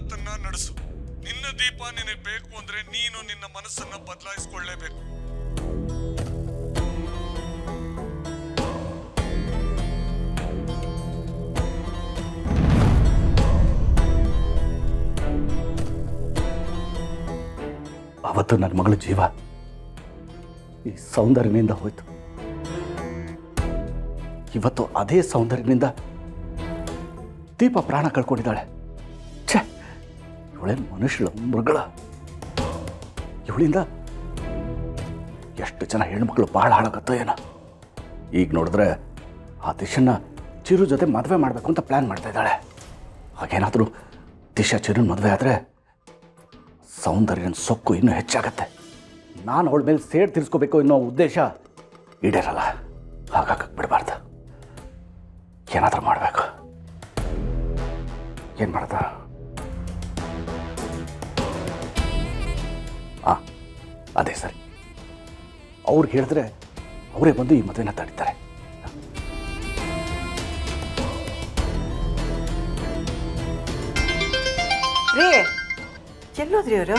ಮಾತನ್ನ ನಡೆಸು. ನಿನ್ನ ದೀಪ ನಿನಗೆ ಬೇಕು ಅಂದ್ರೆ ನೀನು ನಿನ್ನ ಮನಸ್ಸನ್ನ ಬದಲಾಯಿಸ್ಕೊಳ್ಳೇಬೇಕು. ಅವತ್ತು ನನ್ನ ಮಗಳ ಜೀವ ಈ ಸೌಂದರ್ಯನಿಂದ ಹೋಯ್ತು. ಇವತ್ತು ಅದೇ ಸೌಂದರ್ಯನಿಂದ ದೀಪ ಪ್ರಾಣ ಕಳ್ಕೊಂಡಿದ್ದಾಳೆ. ಛೇ, ಇವಳೇನು ಮನುಷ್ಯಳ ಮೃಗಳ? ಇವಳಿಂದ ಎಷ್ಟು ಜನ ಹೆಣ್ಮಕ್ಳು ಭಾಳ ಹಾಳಾಗತ್ತೋ ಏನೋ. ಈಗ ನೋಡಿದ್ರೆ ಆ ದಿಶನ್ನ ಚಿರು ಜೊತೆ ಮದುವೆ ಮಾಡಬೇಕು ಅಂತ ಪ್ಲ್ಯಾನ್ ಮಾಡ್ತಾ ಇದ್ದಾಳೆ. ಹಾಗೇನಾದರೂ ದಿಶಾ ಚಿರುನ್ ಮದುವೆ ಆದರೆ ಸೌಂದರ್ಯನ ಸೊಕ್ಕು ಇನ್ನೂ ಹೆಚ್ಚಾಗತ್ತೆ. ನಾನು ಅವಳ ಮೇಲೆ ಸೇಡ್ ತೀರಿಸ್ಕೋಬೇಕು ಅನ್ನೋ ಉದ್ದೇಶ ಈಡೇರಲ್ಲ. ಹಾಗಾಗಕ್ಕೆ ಬಿಡಬಾರ್ದು. ಏನಾದರೂ ಮಾಡಬೇಕು. ಏನು ಮಾಡ್ದ? ಹಾಂ, ಅದೇ ಸರಿ. ಅವ್ರಿಗೆ ಹೇಳಿದ್ರೆ ಅವರೇ ಬಂದು ಈ ಮದುವೆನ ತಡೀತಾರೆ. ರೀ, ಎಲ್ಲೋದ್ರಿ ಅವರು?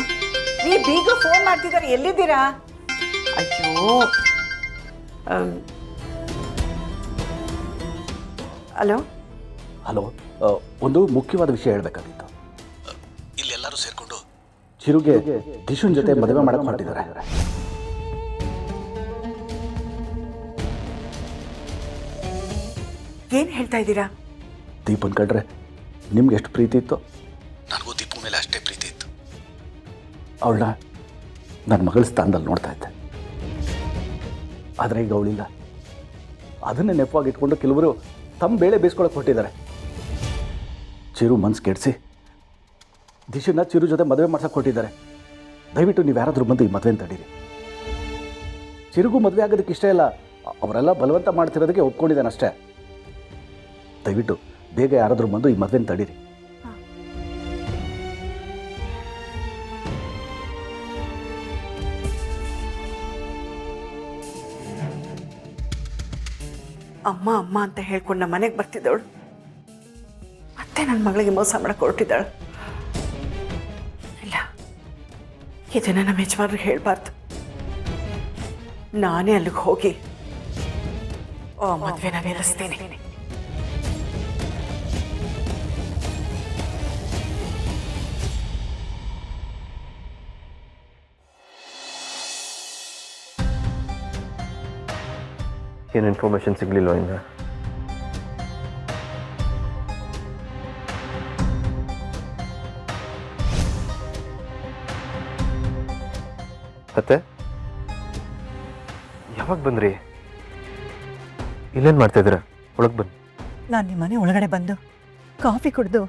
ನೀ ಬೀಗ ಫೋನ್ ಮಾಡ್ತಿದ್ದಾರೆ, ಎಲ್ಲಿದ್ದೀರಾ? ಅಯ್ಯೋ, ಹಲೋ ಹಲೋ, ಒಂದು ಮುಖ್ಯವಾದ ವಿಷಯ ಹೇಳಬೇಕಾಗಿತ್ತು. ಇಲ್ಲೆಲ್ಲರೂ ಸೇರಿಕೊಂಡು ಚಿರುಗೆ ದಿಶುನ್ ಜೊತೆ ಮದುವೆ ಮಾಡಕ್ಕೆ ಹೊರಟಿದ್ದಾರೆ. ಏನು ಹೇಳ್ತಾ ಇದ್ದೀರಾ? ದೀಪನ್ ಕಂಡ್ರೆ ನಿಮ್ಗೆ ಎಷ್ಟು ಪ್ರೀತಿ ಇತ್ತು, ನನಗೂ ದೀಪು ಮೇಲೆ ಅಷ್ಟೇ ಪ್ರೀತಿ ಇತ್ತು. ಅವಳನ್ನ ನನ್ನ ಮಗಳ ಸ್ಥಾನದಲ್ಲಿ ನೋಡ್ತಾ ಇದ್ದೆ. ಆದರೆ ಈಗ ಅವಳಿಲ್ಲ. ಅದನ್ನೇ ನೆಪವಾಗಿಟ್ಕೊಂಡು ಕೆಲವರು ತಮ್ಮ ಬೇಳೆ ಬೇಯಿಸ್ಕೊಳಕ್ಕೆ ಹೊರಟಿದ್ದಾರೆ. ಚಿರು ಮನ್ಸು ಕೆಡಿಸಿ ದಿಶನ್ನ ಚಿರು ಜೊತೆ ಮದುವೆ ಮಾಡ್ಸಕ್ಕೆ ಹೊರಟಿದ್ದಾರೆ. ದಯವಿಟ್ಟು ನೀವು ಯಾರಾದರೂ ಬಂದು ಈ ಮದುವೆ ತಡೀರಿ. ಚಿರುಗೂ ಮದುವೆ ಆಗೋದಕ್ಕೆ ಇಷ್ಟ ಇಲ್ಲ. ಅವರೆಲ್ಲ ಬಲವಂತ ಮಾಡ್ತಿರೋದಕ್ಕೆ ಒಪ್ಕೊಂಡಿದ್ದಾನೆ ಅಷ್ಟೇ. ದಯವಿಟ್ಟು ಬೇಗ ಯಾರಾದರೂ ಬಂದು ಈ ಮದುವೆ ತಡೀರಿ. ಅಮ್ಮ ಅಮ್ಮ ಅಂತ ಹೇಳ್ಕೊಂಡು ನಮ್ಮ ಮನೆಗೆ ಬರ್ತಿದ್ದವಳು ಮತ್ತೆ ನನ್ನ ಮಗಳಿಗೆ ಮೋಸ ಮಾಡಕ್ಕೆ ಹೊರಟಿದ್ದಾಳು. ಇಲ್ಲ, ಇದನ್ನು ನಮ್ಮ ಯಜಮಾನ್ರಿಗೆ ಹೇಳಬಾರ್ದು. ನಾನೇ ಅಲ್ಲಿಗೆ ಹೋಗಿ ಮದುವೆನ ನಿಲ್ಲಿಸ್ತೀನಿ. ಏನು ಇನ್ಫಾರ್ಮೇಷನ್ ಸಿಗಲಿಲ್ಲ ಇಂದ? ಮತ್ತೆ ಯಾವಾಗ ಬಂದ್ರಿ? ಇಲ್ಲೇನು ಮಾಡ್ತಾಯಿದ್ದೀರಾ? ಒಳಗೆ ಬನ್ನಿ. ನಾನು ನಿಮ್ಮ ಮನೆ ಒಳಗಡೆ ಬಂದು ಕಾಫಿ ಕುಡಿದು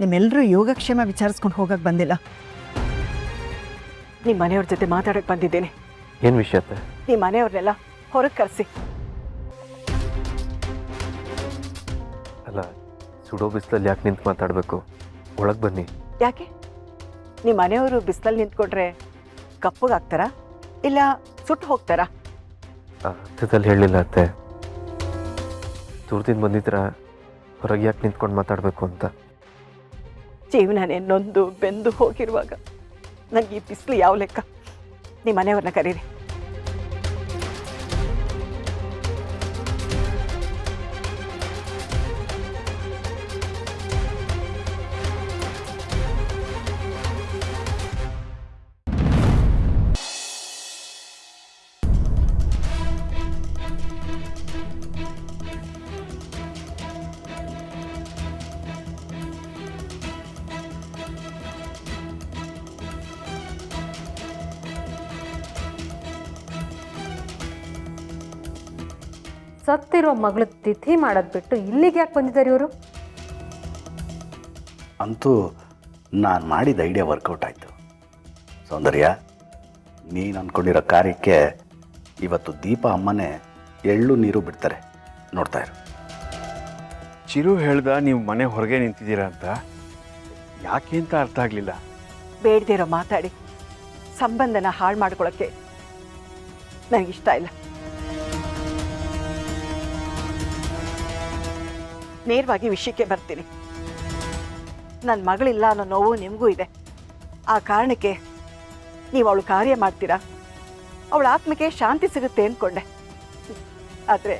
ನಿಮ್ಮೆಲ್ಲರೂ ಯೋಗಕ್ಷೇಮ ವಿಚಾರಿಸ್ಕೊಂಡು ಹೋಗಕ್ಕೆ ಬಂದಿಲ್ಲ. ನಿಮ್ಮ ಮನೆಯವ್ರ ಜೊತೆ ಮಾತಾಡಕ್ಕೆ ಬಂದಿದ್ದೇನೆ. ಏನು ವಿಷಯ ಅತ್ತೆ? ನಿಮ್ಮ ಮನೆಯವ್ರನ್ನೆಲ್ಲ ಹೊರಗೆ ಕರೆಸಿ. ಅಲ್ಲ, ಸುಡೋ ಬಿಸಿಲಲ್ಲಿ ಯಾಕೆ ನಿಂತು ಮಾತಾಡಬೇಕು? ಒಳಗೆ ಬನ್ನಿ. ಯಾಕೆ? ನಿಮ್ಮ ಮನೆಯವರು ಬಿಸಿಲಲ್ಲಿ ನಿಂತ್ಕೊಂಡ್ರೆ ಕಪ್ಪಗಾಗ್ತಾರಾ ಇಲ್ಲ ಸುಟ್ಟು ಹೋಗ್ತಾರಾ? ಅರ್ಥದಲ್ಲಿ ಹೇಳಲಿಲ್ಲ ಅತ್ತೆ. ದೂರದಿಂದ ಬಂದಿದ್ರ ಹೊರಗೆ ಯಾಕೆ ನಿಂತ್ಕೊಂಡು ಮಾತಾಡಬೇಕು ಅಂತ. ಜೀವನನೇ ನೊಂದು ಬೆಂದು ಹೋಗಿರುವಾಗ ನನಗೆ ಈ ಬಿಸಿಲು ಯಾವ ಲೆಕ್ಕ? ನಿಮ್ಮ ಮನೆಯವ್ರನ್ನ ಕರೀರಿ. ಸತ್ತಿರೋ ಮಗಳು ತಿಥಿ ಮಾಡೋದು ಬಿಟ್ಟು ಇಲ್ಲಿಗೆ ಯಾಕೆ ಬಂದಿದ್ದಾರೆ ಇವರು? ಅಂತೂ ನಾನು ಮಾಡಿದ ಐಡಿಯಾ ವರ್ಕೌಟ್ ಆಯಿತು. ಸೌಂದರ್ಯ, ನೀನು ಅಂದ್ಕೊಂಡಿರೋ ಕಾರ್ಯಕ್ಕೆ ಇವತ್ತು ದೀಪ ಅಮ್ಮನೇ ಎಳ್ಳು ನೀರು ಬಿಡ್ತಾರೆ. ನೋಡ್ತಾ ಇರು. ಚಿರು ಹೇಳ್ದ ನೀವು ಮನೆ ಹೊರಗೆ ನಿಂತಿದ್ದೀರಾ ಅಂತ. ಯಾಕೆ ಅಂತ ಅರ್ಥ ಆಗಲಿಲ್ಲ. ಬೇಡದಿರೋ ಮಾತಾಡಿ ಸಂಬಂಧನ ಹಾಳು ಮಾಡ್ಕೊಳ್ಳೋಕ್ಕೆ ನನಗಿಷ್ಟ ಇಲ್ಲ. ನೇರವಾಗಿ ವಿಷಯಕ್ಕೆ ಬರ್ತೀನಿ. ನನ್ನ ಮಗಳಿಲ್ಲ ಅನ್ನೋ ನೋವು ನಿಮಗೂ ಇದೆ. ಆ ಕಾರಣಕ್ಕೆ ನೀವು ಅವಳು ಕಾರ್ಯ ಮಾಡ್ತೀರಾ, ಅವಳ ಆತ್ಮಕ್ಕೆ ಶಾಂತಿ ಸಿಗುತ್ತೆ ಅಂದ್ಕೊಂಡೆ. ಆದರೆ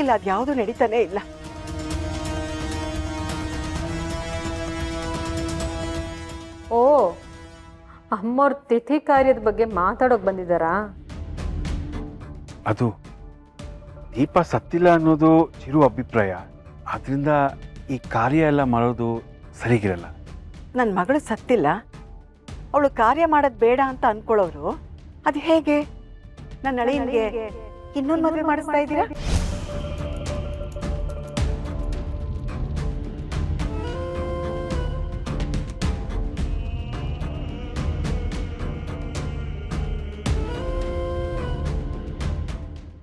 ಇಲ್ಲ, ಅದ್ಯಾವುದೂ ನಡೀತಾನೇ ಇಲ್ಲ. ಓ, ಅಮ್ಮವ್ರ ತಿಥಿ ಕಾರ್ಯದ ಬಗ್ಗೆ ಮಾತಾಡೋಕೆ ಬಂದಿದ್ದಾರಾ? ಅದು ದೀಪ ಸತ್ತಿಲ್ಲ ಅನ್ನೋದು ಚಿರು ಅಭಿಪ್ರಾಯ. ಆದ್ರಿಂದ ಈ ಕಾರ್ಯ ಎಲ್ಲ ಮಾಡೋದು ಸರಿಗಿರಲ್ಲ. ನನ್ನ ಮಗಳು ಸತ್ತಿಲ್ಲ, ಅವಳು ಕಾರ್ಯ ಮಾಡೋದು ಬೇಡ ಅಂತ ಅನ್ಕೊಳ್ಳೋರು ಅದು ಹೇಗೆ? ನನ್ನ ಅಳಿಯನಿಗೆ ಇನ್ನೊಂದು ಮದುವೆ ಮಾಡಿಸ್ತಾ ಇದ್ದೀರಾ?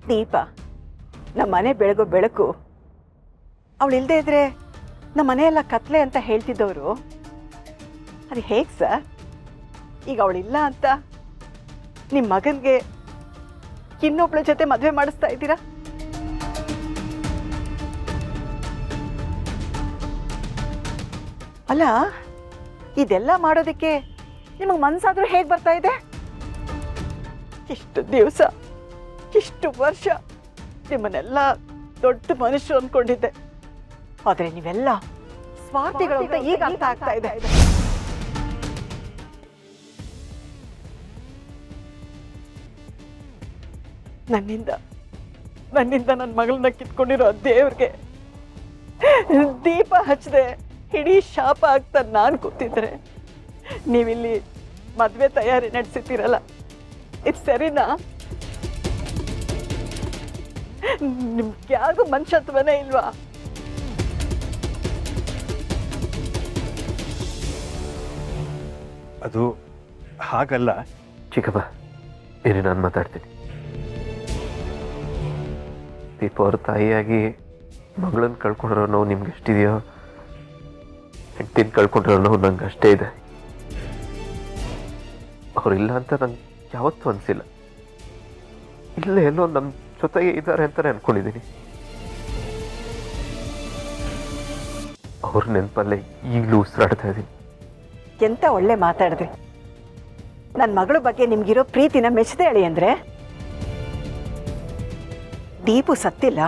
ದೀಪ ನಮ್ಮ ಮನೆ ಬೆಳಗೋ ಬೆಳಕು. ಅವಳು ಇಲ್ಲದೆ ಇದ್ರೆ ನಮ್ಮ ಮನೆಯೆಲ್ಲ ಕತ್ಲೆ ಅಂತ ಹೇಳ್ತಿದ್ದವರು ಅದು ಹೇಗೆ ಸರ್? ಈಗ ಅವಳಿಲ್ಲ ಅಂತ ನಿಮ್ಮ ಮಗನಿಗೆ ಇನ್ನೊಬ್ಳ ಜೊತೆ ಮದುವೆ ಮಾಡಿಸ್ತಾ ಇದ್ದೀರಾ? ಅಲ್ಲ, ಇದೆಲ್ಲ ಮಾಡೋದಕ್ಕೆ ನಿಮಗೆ ಮನಸ್ಸಾದ್ರೂ ಹೇಗೆ ಬರ್ತಾ ಇದೆ? ಇಷ್ಟು ದಿವಸ, ಇಷ್ಟು ವರ್ಷ ನಿಮ್ಮನ್ನೆಲ್ಲ ದೊಡ್ಡ ಮನುಷ್ಯರು ಅಂದ್ಕೊಂಡಿದ್ದೆ. ಆದರೆ ನೀವೆಲ್ಲ ಸ್ವಾರ್ಥಿಗಳು ಅಂತ ಈಗ ಅರ್ಥ ಆಗ್ತಾ ಇದೆ. ನನ್ನಿಂದ ನನ್ನ ಮಗಳನ್ನ ಕಿತ್ಕೊಂಡಿರೋ ದೇವ್ರಿಗೆ ದೀಪ ಹಚ್ಚದೆ ಇಡೀ ಶಾಪ ಆಗ್ತಾ ನಾನು ಕೂತಿದ್ರೆ ನೀವಿಲ್ಲಿ ಮದುವೆ ತಯಾರಿ ನಡೆಸಿದ್ದೀರಲ್ಲ, ಇದು ಸರಿನಾ? ನಿಮ್ಗೆ ಯಾರಿಗೂ ಮನುಷ್ಯತ್ವನೇ ಇಲ್ವಾ? ಅದು ಹಾಗಲ್ಲ. ಚಿಕ್ಕಪ್ಪ, ಇರಿ, ನಾನು ಮಾತಾಡ್ತೀನಿ. ದೀಪ ಅವ್ರ ತಾಯಿಯಾಗಿ ಮಗಳನ್ನ ಕಳ್ಕೊಂಡಿರೋ ನೋವು ನಿಮ್ಗೆ ಎಷ್ಟಿದೆಯೋ, ಹೆಂಡತಿನ ಕಳ್ಕೊಂಡಿರೋ ನೋವು ನಂಗೆ ಅಷ್ಟೇ ಇದೆ. ಅವ್ರಿಲ್ಲ ಅಂತ ನಂಗೆ ಯಾವತ್ತೂ ಅನಿಸಿಲ್ಲ. ಇಲ್ಲೇ ಎಲ್ಲೋ ನಮ್ಮ ಜೊತೆಗೆ ಇದ್ದಾರೆ ಅಂತಲೇ ಅಂದ್ಕೊಂಡಿದ್ದೀನಿ. ಅವ್ರ ನೆನಪಲ್ಲೇ ಈಗಲೂ ಉಸಿರಾಡ್ತಾ ಇದ್ದೀನಿ. ಎಂತ ಒಳ್ಳೆ ಮಾತಾಡಿದ್ರಿ. ನನ್ನ ಮಗಳ ಬಗ್ಗೆ ನಿಮ್ಗಿರೋ ಪ್ರೀತಿನ ಮೆಚ್ಚದೆ ಅಳಿ ಅಂದ್ರೆ, ದೀಪು ಸತ್ತಿಲ್ಲ,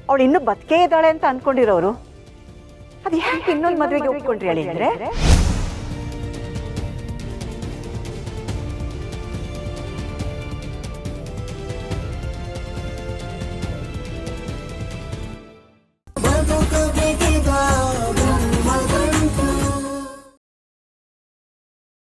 ಅವಳು ಇನ್ನೂ ಬದುಕೇ ಇದ್ದಾಳೆ ಅಂತ ಅನ್ಕೊಂಡಿರೋರು ಅದು ಯಾಕೆ ಇನ್ನೊಂದು ಮದುವೆಗೆ ಒಪ್ಕೊಂಡ್ರಿ ಅಳಿ ಅಂದ್ರೆ?